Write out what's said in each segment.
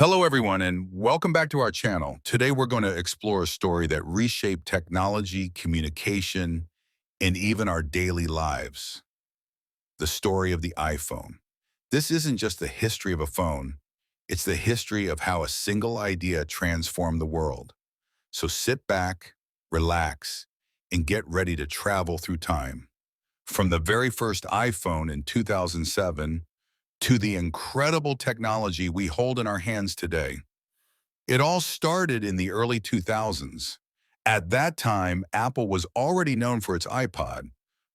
Hello, everyone, and welcome back to our channel. Today, we're going to explore a story that reshaped technology, communication, and even our daily lives. The story of the iPhone. This isn't just the history of a phone. It's the history of how a single idea transformed the world. So sit back, relax, and get ready to travel through time. From the very first iPhone in 2007 to the incredible technology we hold in our hands today. It all started in the early 2000s. At that time, Apple was already known for its iPod,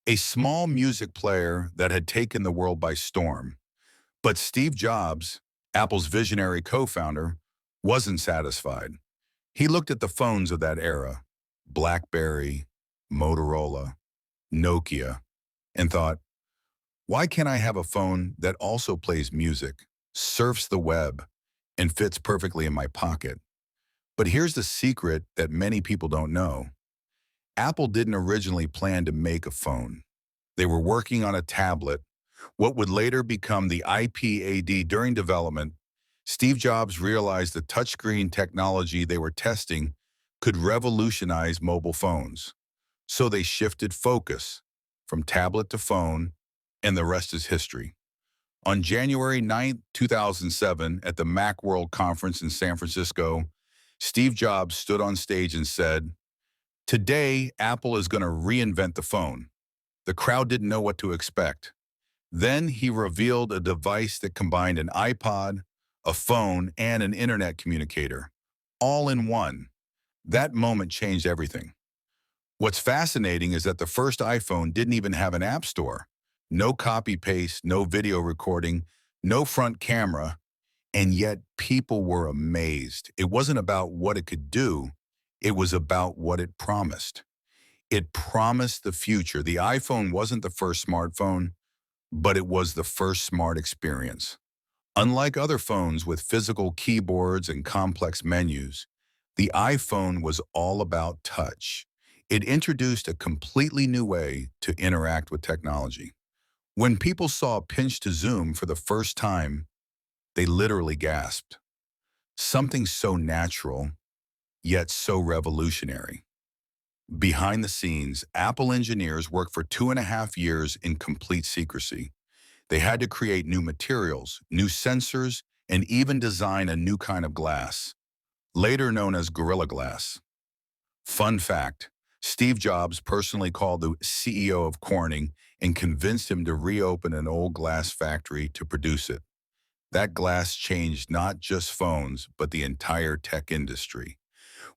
a small music player that had taken the world by storm. But Steve Jobs, Apple's visionary co-founder, wasn't satisfied. He looked at the phones of that era, BlackBerry, Motorola, Nokia, and thought, why can't I have a phone that also plays music, surfs the web, and fits perfectly in my pocket? But here's the secret that many people don't know. Apple didn't originally plan to make a phone. They were working on a tablet, what would later become the iPad. During development, Steve Jobs realized the touchscreen technology they were testing could revolutionize mobile phones. So they shifted focus from tablet to phone, and the rest is history. On January 9, 2007, at the Macworld conference in San Francisco, Steve Jobs stood on stage and said, "Today, Apple is going to reinvent the phone." The crowd didn't know what to expect. Then he revealed a device that combined an iPod, a phone, and an internet communicator, all in one. That moment changed everything. What's fascinating is that the first iPhone didn't even have an app store. No copy-paste, no video recording, no front camera, and yet people were amazed. It wasn't about what it could do, it was about what it promised. It promised the future. The iPhone wasn't the first smartphone, but it was the first smart experience. Unlike other phones with physical keyboards and complex menus, the iPhone was all about touch. It introduced a completely new way to interact with technology. When people saw pinch to zoom for the first time, they literally gasped. Something so natural, yet so revolutionary. Behind the scenes, Apple engineers worked for 2.5 years in complete secrecy. They had to create new materials, new sensors, and even design a new kind of glass, later known as Gorilla Glass. Fun fact, Steve Jobs personally called the CEO of Corning and convinced him to reopen an old glass factory to produce it. That glass changed not just phones, but the entire tech industry.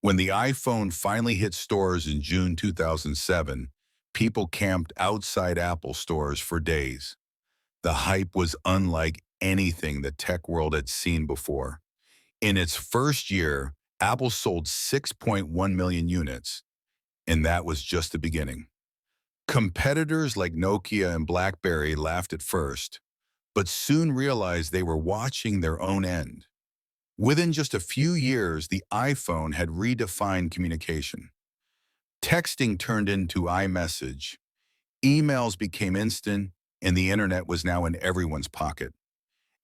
When the iPhone finally hit stores in June 2007, people camped outside Apple stores for days. The hype was unlike anything the tech world had seen before. In its first year, Apple sold 6.1 million units, and that was just the beginning. Competitors like Nokia and BlackBerry laughed at first, but soon realized they were watching their own end. Within just a few years, the iPhone had redefined communication. Texting turned into iMessage, emails became instant, and the internet was now in everyone's pocket.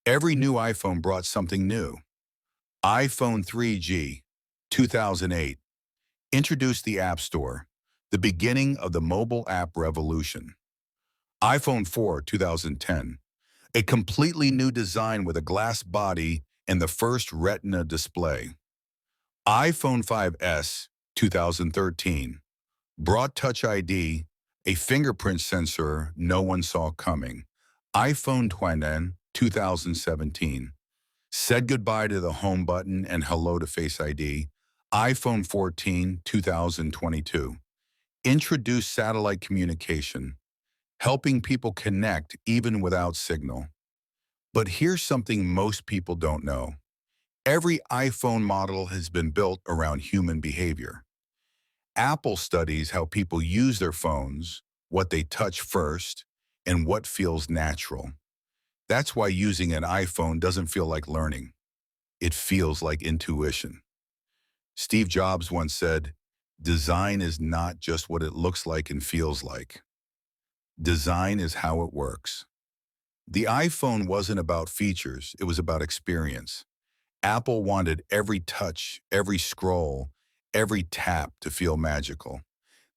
Every new iPhone brought something new. iPhone 3G, 2008, introduced the App Store, the beginning of the mobile app revolution. iPhone 4, 2010, a completely new design with a glass body and the first Retina display. iPhone 5S, 2013, brought Touch ID, a fingerprint sensor no one saw coming. iPhone 20, 2017, said goodbye to the home button and hello to Face ID. iPhone 14, 2022, introduced satellite communication, helping people connect even without signal. But here's something most people don't know. Every iPhone model has been built around human behavior. Apple studies how people use their phones, what they touch first, and what feels natural. That's why using an iPhone doesn't feel like learning. It feels like intuition. Steve Jobs once said, "Design is not just what it looks like and feels like. Design is how it works." The iPhone wasn't about features, it was about experience. Apple wanted every touch, every scroll, every tap to feel magical.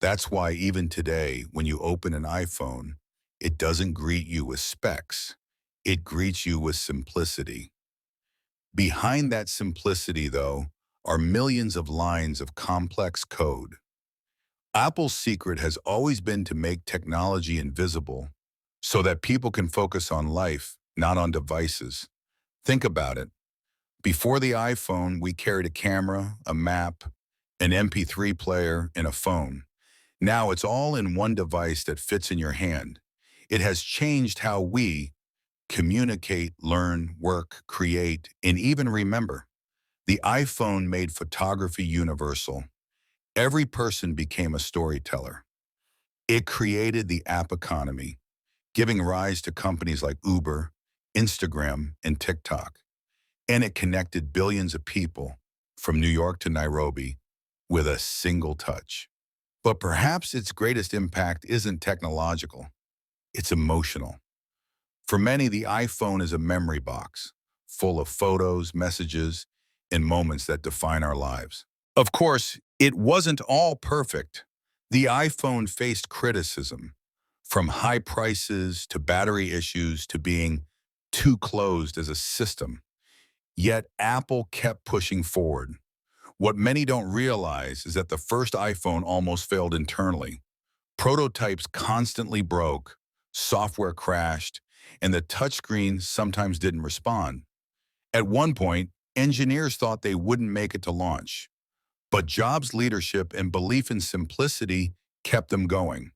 That's why even today, when you open an iPhone, it doesn't greet you with specs. It greets you with simplicity. Behind that simplicity, though, are millions of lines of complex code. Apple's secret has always been to make technology invisible so that people can focus on life, not on devices. Think about it. Before the iPhone, we carried a camera, a map, an MP3 player, and a phone. Now it's all in one device that fits in your hand. It has changed how we communicate, learn, work, create, and even remember. The iPhone made photography universal. Every person became a storyteller. It created the app economy, giving rise to companies like Uber, Instagram, and TikTok. And it connected billions of people from New York to Nairobi with a single touch. But perhaps its greatest impact isn't technological, it's emotional. For many, the iPhone is a memory box full of photos, messages, and moments that define our lives. Of course, it wasn't all perfect. The iPhone faced criticism, from high prices to battery issues to being too closed as a system. Yet Apple kept pushing forward. What many don't realize is that the first iPhone almost failed internally. Prototypes constantly broke, software crashed, and the touchscreen sometimes didn't respond. At one point, engineers thought they wouldn't make it to launch, but Jobs' leadership and belief in simplicity kept them going.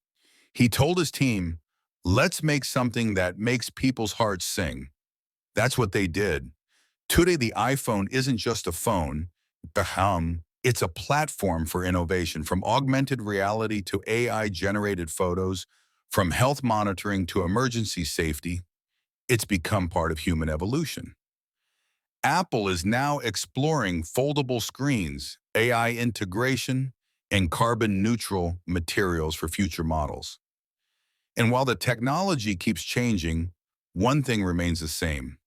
He told his team, "Let's make something that makes people's hearts sing." That's what they did. Today, the iPhone isn't just a phone, it's a platform for innovation, from augmented reality to AI-generated photos, from health monitoring to emergency safety. It's become part of human evolution. Apple is now exploring foldable screens, AI integration, and carbon-neutral materials for future models. And while the technology keeps changing, one thing remains the same: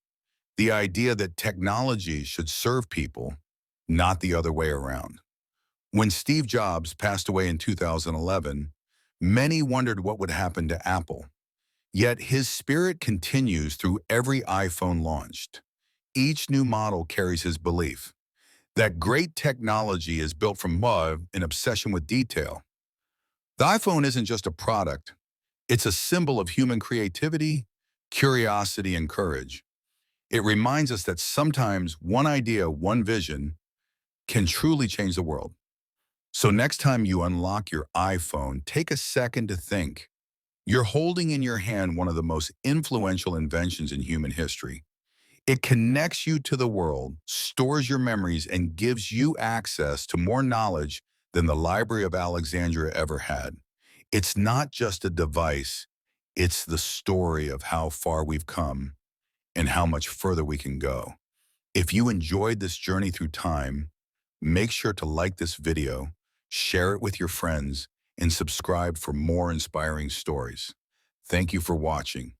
the idea that technology should serve people, not the other way around. When Steve Jobs passed away in 2011, many wondered what would happen to Apple. Yet his spirit continues through every iPhone launched. Each new model carries his belief that great technology is built from love and obsession with detail. The iPhone isn't just a product, it's a symbol of human creativity, curiosity, and courage. It reminds us that sometimes one idea, one vision, can truly change the world. So next time you unlock your iPhone, take a second to think. You're holding in your hand one of the most influential inventions in human history. It connects you to the world, stores your memories, and gives you access to more knowledge than the Library of Alexandria ever had. It's not just a device, it's the story of how far we've come and how much further we can go. If you enjoyed this journey through time, make sure to like this video, share it with your friends, and subscribe for more inspiring stories. Thank you for watching.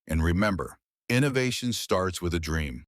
And remember, innovation starts with a dream.